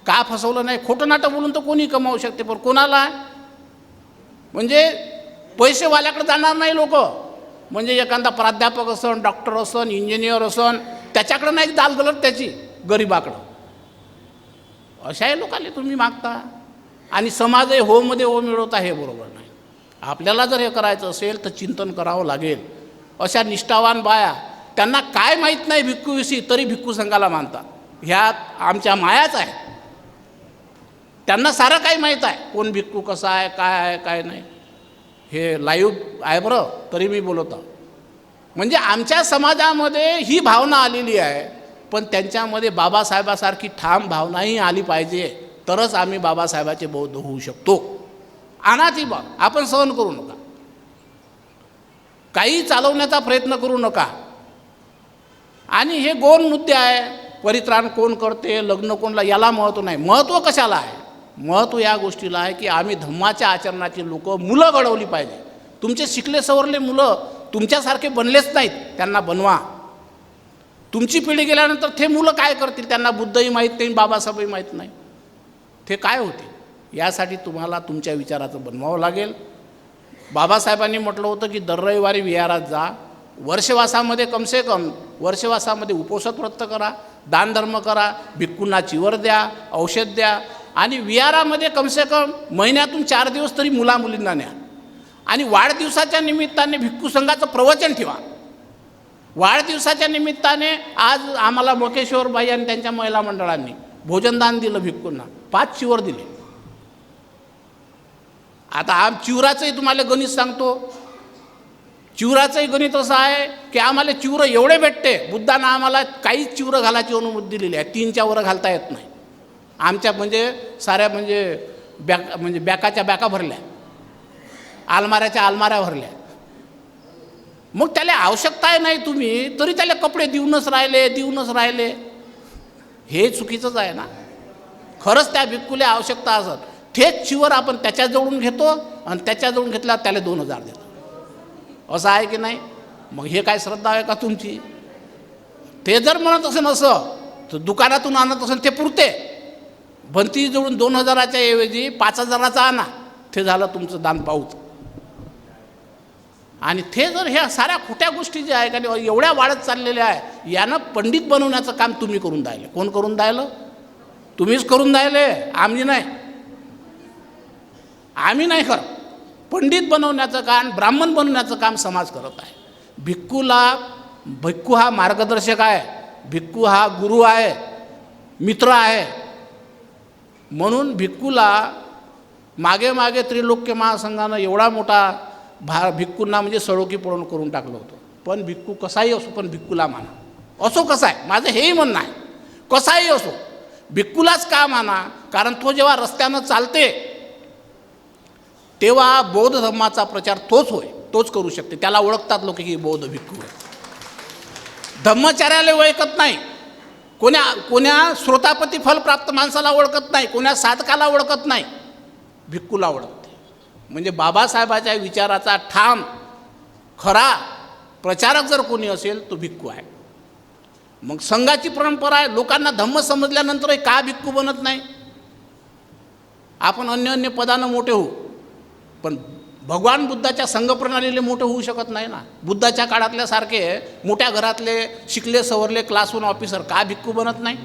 का फसवलं नाही? खोटं नाटं बोलून तर कोणी कमावू शकते, पण कोणाला म्हणजे पैसेवाल्याकडे जाणार नाही लोक. म्हणजे एखादा प्राध्यापक असन, डॉक्टर असन, इंजिनियर असन, त्याच्याकडं नाही दालगलट त्याची, गरीबाकडं. अशाही लोकांना तुम्ही मागता आणि समाजही हो मध्ये हो मिळवता, हे बरोबर नाही. आपल्याला जर हे करायचं असेल तर चिंतन करावं लागेल. अशा निष्ठावान बाया, त्यांना काय माहीत नाही भिक्खूविषयी, तरी भिक्खू संघाला मानतात. ह्यात आमच्या मायाच आहे. त्यांना सारं काही माहीत आहे, कोण भिक्खू कसा आहे काय नाही. हे लाईव्ह आहे बरं, तरी मी बोलत आहो. म्हणजे आमच्या समाजामध्ये ही भावना आलेली आहे, पण त्यांच्यामध्ये बाबासाहेबासारखी ठाम भावनाही आली पाहिजे, तरच आम्ही बाबासाहेबाचे बौद्ध होऊ शकतो. आणा ती बाब, आपण सहन करू नका, काही चालवण्याचा प्रयत्न करू नका. आणि हे गौण मुद्दे आहे, परित्राण कोण करते, लग्न कोणला, याला महत्त्व नाही. महत्त्व कशाला आहे? महत्त्व या गोष्टीला आहे की आम्ही धम्माच्या आचरणाची लोक, मुलं घडवली पाहिजे. तुमचे शिकले सवरले मुलं तुमच्यासारखे बनलेच नाहीत, त्यांना बनवा. तुमची पिढी गेल्यानंतर ते मुलं काय करतील? त्यांना बुद्धही माहीत नाही, बाबासाहेबही माहीत नाही, ते काय होते? यासाठी तुम्हाला तुमच्या विचाराचं बनवावं लागेल. बाबासाहेबांनी म्हटलं होतं की दर रविवारी विहारात जा, वर्षवासामध्ये कमसे कम वर्षवासामध्ये उपोषण व्रत करा, दानधर्म करा, भिक्खूंना चिवर द्या, औषध द्या. आणि विहारामध्ये कमसे कम महिन्यातून 4 दिवस तरी मुलामुलींना न्या. आणि वाढदिवसाच्या निमित्ताने भिक्खू संघाचं प्रवचन ठेवा. वाढदिवसाच्या निमित्ताने आज आम्हाला मोकेश्वरबाई आणि त्यांच्या महिला मंडळांनी भोजनदान दिलं भिक्खूंना, 5 चिवर दिले. आता चिवराचंही तुम्हाला गणित सांगतो. चिवराचंही गणित असं आहे की आम्हाला चिवरं एवढे भेटते, बुद्धांना आम्हाला काहीच चिवरं घालायची अनुमती दिलेली आहे, 3च्या वर घालता येत नाही. आमच्या म्हणजे साऱ्या म्हणजे बॅकाच्या बॅका भरल्या, आलमाऱ्याच्या आलमाऱ्या भरल्या. मग त्याला आवश्यकता नाही तुम्ही तरी त्याला कपडे देऊनच राहिले, हे चुकीचंच आहे ना. खरंच त्या भिक्खूला आवश्यकता असत, थेट चिवर आपण त्याच्याजवळून घेतो आणि त्याच्याजवळून घेतला त्याला 2000 देतो, असं आहे की नाही? मग हे काय श्रद्धा आहे का तुमची? ते जर म्हणत असेल असं तर दुकानातून आणत असेल ते पुरते. भंती जवळून 2000च्या ऐवजी 5000चा आणा, ते झालं तुमचं दान पाऊत. आणि ते जर ह्या साऱ्या खोट्या गोष्टी ज्या आहे का एवढ्या वाढत चाललेल्या आहे, यानं पंडित बनवण्याचं काम तुम्ही करून द्यायला. कोण करून द्यायला? तुम्हीच करून राहिले, आम्ही नाही. आम्ही नाही करत. पंडित बनवण्याचं काम, ब्राह्मण बनवण्याचं काम समाज करत आहे. भिक्खू हा मार्गदर्शक आहे, भिक्खू हा गुरु आहे, मित्र आहे. म्हणून भिक्खूला मागे मागे त्रिलोक्य महासंघानं एवढा मोठा भिक्खूंना म्हणजे सळोकी पळून करून टाकलं होतं. पण भिक्खू कसाही असो, पण भिक्खूला माना. असो कसा आहे, माझं हेही म्हणणं आहे, कसाही असो भिक्खूलाच का माना? कारण तो जेव्हा रस्त्यानं चालते तेव्हा बौद्ध धर्माचा प्रचार तोच करू शकते. त्याला ओळखतात लोक की बौद्ध भिक्खू आहे. धम्मचार्याला ओळखत नाही, कोण्या श्रोतापती फलप्राप्त माणसाला ओळखत नाही, कोण्या साधकाला ओळखत नाही, भिक्खूला ओळखते. म्हणजे बाबासाहेबाच्या विचाराचा ठाम खरा प्रचारक जर कोणी असेल तो भिक्खू आहे. मग संघाची परंपरा आहे. लोकांना धम्म समजल्यानंतरही का भिक्खू बनत नाही? आपण अन्य पदानं मोठे होऊ, पण भगवान बुद्धाच्या संघप्रणालीला मोठं होऊ शकत नाही ना. बुद्धाच्या काळातल्या सारखे मोठ्या घरातले शिकले सवरले क्लास 1 ऑफिसर का भिक्खू बनत नाही?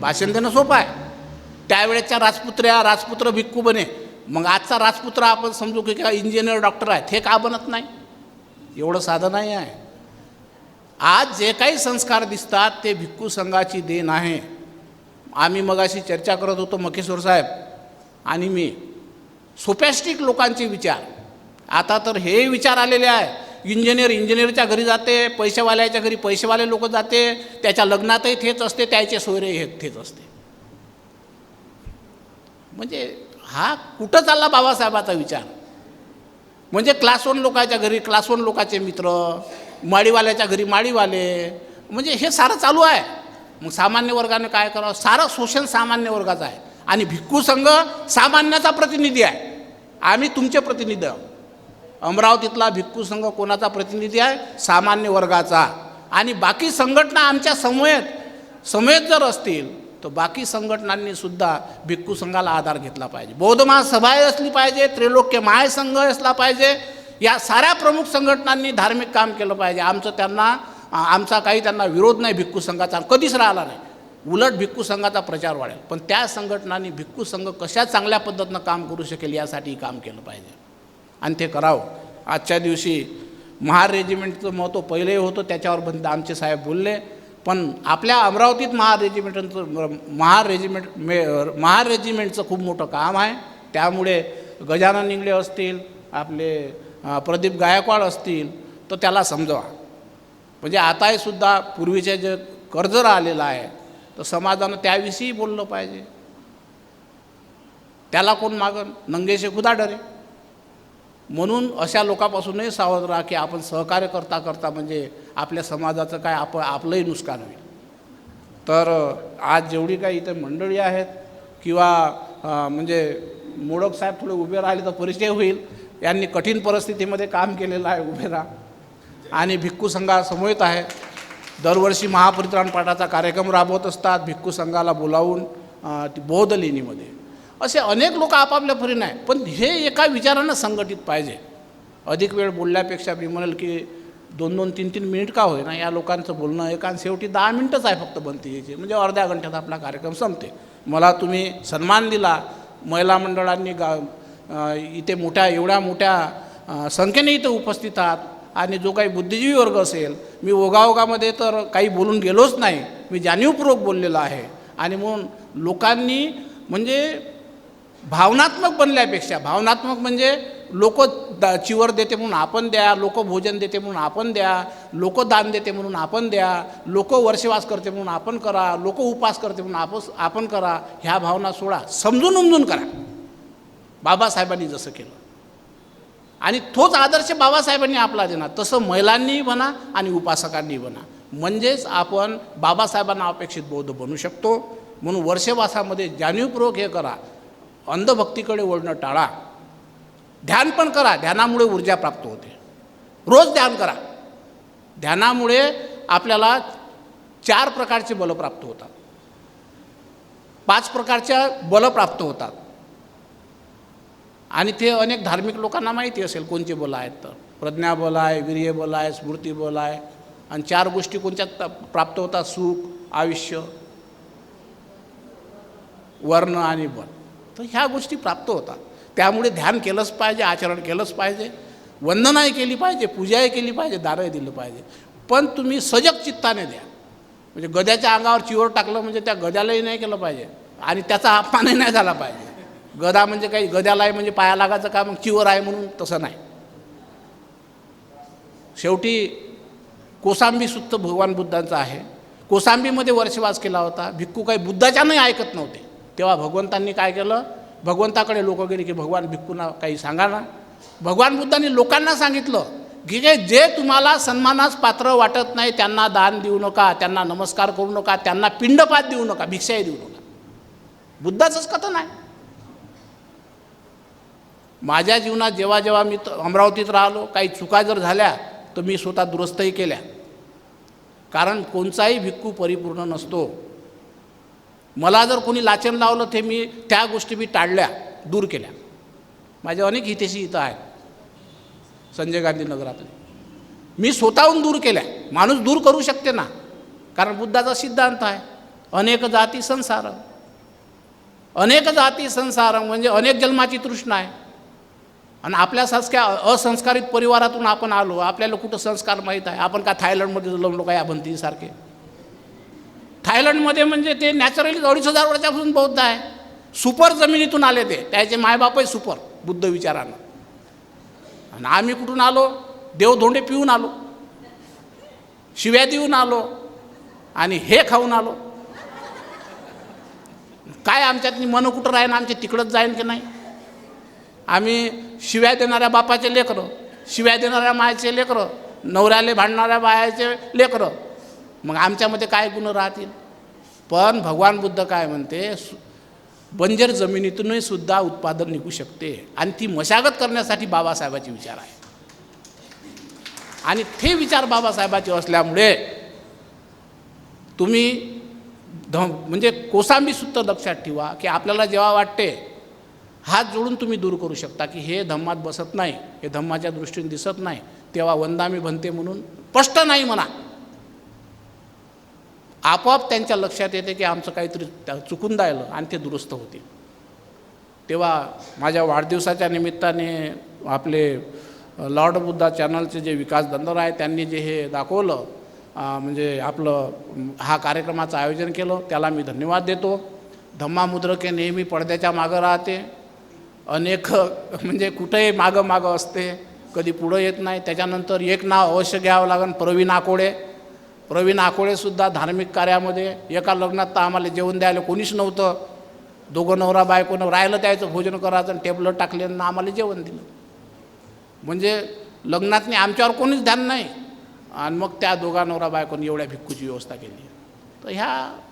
भाषण देणं सोपं आहे. त्यावेळेच्या राजपुत्र भिक्खू बने. मग आजचा राजपुत्र आपण समजू की काय इंजिनियर डॉक्टर आहेत, हे का बनत नाही? एवढं साधं नाही आहे. आज जे काही संस्कार दिसतात ते भिक्खू संघाची देण आहे. आम्ही मगाशी चर्चा करत होतो, मकेश्वर साहेब आणि मी, सोपॅस्टिक लोकांचे विचार. आता तर हे विचार आलेले आहे, इंजिनियरच्या घरी जाते, पैसेवाल्याच्या घरी पैसेवाले लोक जाते, त्याच्या लग्नातही तेच असते, त्याचे सोयरे हे तेच असते. म्हणजे हा कुठं चालला बाबासाहेबाचा विचार? म्हणजे क्लास 1 लोकांच्या घरी क्लास 1 लोकांचे मित्र, माळीवाल्याच्या घरी माळीवाले, म्हणजे हे सारं चालू आहे. मग सामान्य वर्गाने काय करावं? सारं शोषण सामान्य वर्गाचं आहे. आणि भिक्खू संघ सामान्याचा प्रतिनिधी आहे. आम्ही तुमचे प्रतिनिधी आहोत. अमरावतीतला भिक्खू संघ कोणाचा प्रतिनिधी आहे? सामान्य वर्गाचा. आणि बाकी संघटना आमच्या समवेत जर असतील तर बाकी संघटनांनी सुद्धा भिक्खू संघाला आधार घेतला पाहिजे. बौद्ध महासभा असली पाहिजे, त्रिलोक्य महासंघ असला पाहिजे. या साऱ्या प्रमुख संघटनांनी धार्मिक काम केलं पाहिजे. आमचा काही त्यांना विरोध नाही भिक्खू संघाचा, कधीच राहिला नाही. उलट भिक्खू संघाचा प्रचार वाढेल. पण त्या संघटनांनी भिक्खू संघ कशा चांगल्या पद्धतीनं काम करू शकेल यासाठी काम केलं पाहिजे आणि ते करावं. आजच्या दिवशी महार रेजिमेंटचं महत्त्व पहिलेही होतं, त्याच्यावर बंद आमचे साहेब बोलले. पण आपल्या अमरावतीत महार रेजिमेंटचं खूप मोठं काम आहे. त्यामुळे गजानन इंगळे असतील, आपले प्रदीप गायकवाड असतील, तर त्याला समजवा. म्हणजे आताही सुद्धा पूर्वीचे जे कर्ज राहिलेलं आहे तर समाजानं त्याविषयी बोललं पाहिजे. त्याला कोण मागन? नंगेशे खुदा डरे. म्हणून अशा लोकांपासूनही सावध राहा की आपण सहकार्य करता म्हणजे आपल्या समाजाचं काय आपलंही नुकसान होईल. तर आज जेवढी काही इथे मंडळी आहेत किंवा म्हणजे मोडक साहेब थोडे उभे राहिले तर परिचय होईल. यांनी कठीण परिस्थितीमध्ये काम केलेलं आहे, उभे राहा. आणि भिक्खू संघासमवेत आहे. दरवर्षी महापरित्राण पाठाचा कार्यक्रम राबवत असतात भिक्खू संघाला बोलावून बौद्ध लेणीमध्ये. असे अनेक लोक आपापल्या परीने आहे, पण हे एका विचारानं संघटित पाहिजे. अधिक वेळ बोलल्यापेक्षा मी म्हणेल की 2-2, 3-3 मिनिट का होईना या लोकांचं बोलणं एका शेवटी 10 मिनिटच आहे फक्त बनते यायचे, म्हणजे अर्ध्या घंट्यात आपला कार्यक्रम संपते. मला तुम्ही सन्मान दिला. महिला मंडळांनी इथे एवढ्या मोठ्या संख्येने इथे उपस्थित आहात. आणि जो काही बुद्धिजीवी वर्ग असेल, मी ओगाओगामध्ये तर काही बोलून गेलोच नाही, मी जाणीवपूर्वक बोललेलो आहे. आणि म्हणून लोकांनी म्हणजे भावनात्मक बनल्यापेक्षा, भावनात्मक म्हणजे लोक चिवर देते म्हणून आपण द्या, लोक भोजन देते म्हणून आपण द्या, लोक दान देते म्हणून आपण द्या, लोक वर्षवास करते म्हणून आपण करा, लोक उपवास करते म्हणून आपण करा, ह्या भावना सोडा. समजून उमजून करा, बाबासाहेबांनी जसं केलं. आणि तोच आदर्श बाबासाहेबांनी आपला देणार. तसं महिलांनी म्हणा आणि उपासकांनी म्हणा, म्हणजेच आपण बाबासाहेबांना अपेक्षित बौद्ध बनू शकतो. म्हणून वर्षवासामध्ये जाणीवपूर्वक हे करा. अंधभक्तीकडे वळणं टाळा. ध्यान पण करा. ध्यानामुळे ऊर्जा प्राप्त होते. रोज ध्यान करा. ध्यानामुळे आपल्याला 4 प्रकारचे बल प्राप्त होतात, 5 प्रकारच्या बल प्राप्त होतात. आणि ते अनेक धार्मिक लोकांना माहिती असेल कोणते बल आहेत. तर प्रज्ञाबल आहे, वीर्यबल आहे, स्मृतिबल आहे. आणि 4 गोष्टी कोणत्या प्राप्त होतात? सुख, आयुष्य, वर्ण आणि बल. तर ह्या गोष्टी प्राप्त होतात. त्यामुळे ध्यान केलंच पाहिजे, आचरण केलंच पाहिजे, वंदनाही केली पाहिजे, पूजाही केली पाहिजे, दानही दिलं पाहिजे. पण तुम्ही सजग चित्ताने द्या. म्हणजे गद्याच्या अंगावर चिवर टाकलं म्हणजे त्या गद्यालाही नाही केलं पाहिजे आणि त्याचा अपमानही नाही झाला पाहिजे. गदा म्हणजे काही गद्यालाही म्हणजे पाया लागायचं का, मग चिवर आहे म्हणून, तसं नाही. शेवटी कोसांबी सुत्त भगवान बुद्धांचं आहे. कोसांबीमध्ये वर्षवास केला होता. भिक्खू काही बुद्धाच्यानंही ऐकत नव्हते. तेव्हा भगवंतांनी काय केलं, भगवंताकडे लोक गेले की भगवान भिक्खूंना काही सांगा ना. भगवान बुद्धांनी लोकांना सांगितलं की जे तुम्हाला सन्मानास पात्र वाटत नाही त्यांना दान देऊ नका, त्यांना नमस्कार करू नका, त्यांना पिंडपात देऊ नका, भिक्षाही देऊ नका. बुद्धाचंच कथन आहे. माझ्या जीवनात जेव्हा जेव्हा मी अमरावतीत राहिलो, काही चुका जर झाल्या तर मी स्वतः दुरुस्तही केल्या. कारण कोणताही भिक्खू परिपूर्ण नसतो. मला जर कोणी लाचन लावलं ते मी त्या गोष्टी मी टाळल्या, दूर केल्या. माझे अनेक हितेशी इथं आहेत संजय गांधी नगरातले, मी स्वतःहून दूर केल्या. माणूस दूर करू शकते ना, कारण बुद्धाचा सिद्धांत आहे अनेक जाती संसार. अनेक जाती संसार म्हणजे अनेक जन्माची तृष्णा आहे. आणि आपल्यासारख्या असंस्कारित परिवारातून आपण आलो, आपल्याला कुठं संस्कार माहीत आहे. आपण का थायलंडमध्ये जन्मलो का या भंतीसारखे. थायलंडमध्ये म्हणजे ते नॅचरली 250,000 वर्षापासून बौद्ध आहे. सुपर जमिनीतून आले ते, त्याचे मायबापही सुपर बुद्ध विचारानं. आणि आम्ही कुठून आलो, देवधोंडे पिऊन आलो, शिव्या देऊन आलो आणि हे खाऊन आलो. काय आमच्यातली मन कुठं राहीन, आमचे तिकडंच जाईन की नाही. आम्ही शिव्या देणाऱ्या बापाचे लेकरं, शिव्या देणाऱ्या मायाचे लेकरं, नवऱ्याले भांडणाऱ्या बायाचे लेकरं, मग आमच्यामध्ये काय गुण राहतील. पण भगवान बुद्ध काय म्हणते, बंजर जमिनीतूनही सुद्धा उत्पादन निघू शकते. आणि ती मशागत करण्यासाठी बाबासाहेबाचे विचार आहे. आणि ते विचार बाबासाहेबाचे असल्यामुळे तुम्ही म्हणजे कोसांबी सुद्धा लक्षात ठेवा की आपल्याला जेव्हा वाटते हात जोडून तुम्ही दूर करू शकता की हे धम्मात बसत नाही, हे धम्माच्या दृष्टीने दिसत नाही, तेव्हा वंदामी बनते म्हणून स्पष्ट नाही म्हणा. आपोआप त्यांच्या लक्षात येते की आमचं काहीतरी चुकून राहिलं आणि ते दुरुस्त होते. तेव्हा माझ्या वाढदिवसाच्या निमित्ताने आपले लॉर्ड बुद्धा चॅनलचे जे विकास धंदर आहे त्यांनी जे हे दाखवलं, म्हणजे आपलं हा कार्यक्रमाचं आयोजन केलं, त्याला मी धन्यवाद देतो. धम्मामुद्रके नेहमी पडद्याच्या मागं राहते. अनेक म्हणजे कुठेही मागं असते, कधी पुढं येत नाही. त्याच्यानंतर एक नाव अवश्य घ्यावं लागेल, प्रवीण आकोडे. प्रवीण आकोडेसुद्धा धार्मिक कार्यामध्ये, एका लग्नात तर आम्हाला जेवण द्यायला कोणीच नव्हतं. दोघं नवरा बायकोनं राहिलं त्याचं भोजन करायचं आणि टेबल टाकले आणि आम्हाला जेवण दिलं. म्हणजे लग्नातनी आमच्यावर कोणीच ध्यान नाही आणि मग त्या दोघा नवरा बायकोने एवढ्या भिक्खूची व्यवस्था केली. तर ह्या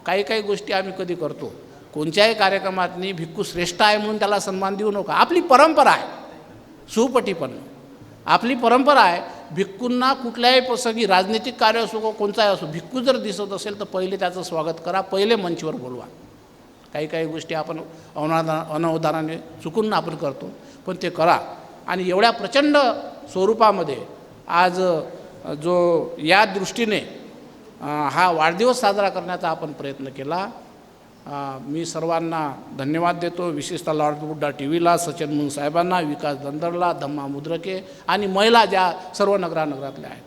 काही गोष्टी आम्ही कधी करतो. कोणत्याही कार्यक्रमातनी भिक्खू श्रेष्ठ आहे म्हणून त्याला सन्मान देऊ नका. आपली परंपरा आहे सुपटीपणे, आपली परंपरा आहे. भिक्खूंना कुठल्याही प्रसंगी राजनीतिक कार्य असो कोणताही असो, भिक्खू जर दिसत असेल तर पहिले त्याचं स्वागत करा, पहिले मंचवर बोलवा. काही गोष्टी आपण अनवधानाने चुकून आपण करतो, पण ते करा. आणि एवढ्या प्रचंड स्वरूपामध्ये आज जो या दृष्टीने हा वाढदिवस साजरा करण्याचा आपण प्रयत्न केला, मी सर्वांना धन्यवाद देतो. विशेषतः लॉर्ड बुद्धा TVला, सचिन मुन साहेबांना, विकास धंदरला, धम्मा मुद्रके आणि महिला ज्या सर्व नगरातल्या आहेत.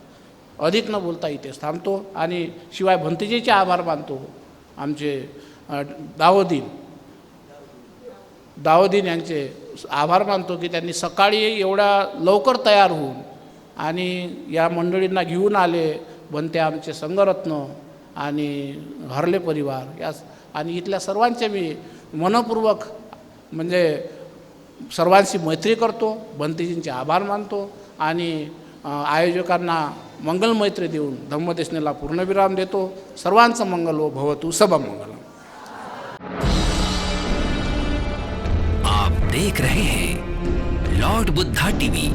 अधिक न बोलता इथेच थांबतो आणि शिवाय भंतीजीचे आभार मानतो. आमचे दावोदीन यांचे आभार मानतो की त्यांनी सकाळी एवढ्या लवकर तयार होऊन आणि या मंडळींना घेऊन आले. बनते आमचे संघरत्न आणि हरले परिवार या आणि इथल्या सर्वांचे मी मनपूर्वक म्हणजे सर्वांशी मैत्री करतो. बंतीजींचे आभार मानतो आणि आयोजकांना मंगलमैत्री देऊन धम्मदेशनेला पूर्णविराम देतो. सर्वांचं मंगल व भवतु सबं मंगलम. आप देख रहे हैं लॉर्ड बुद्धा TV.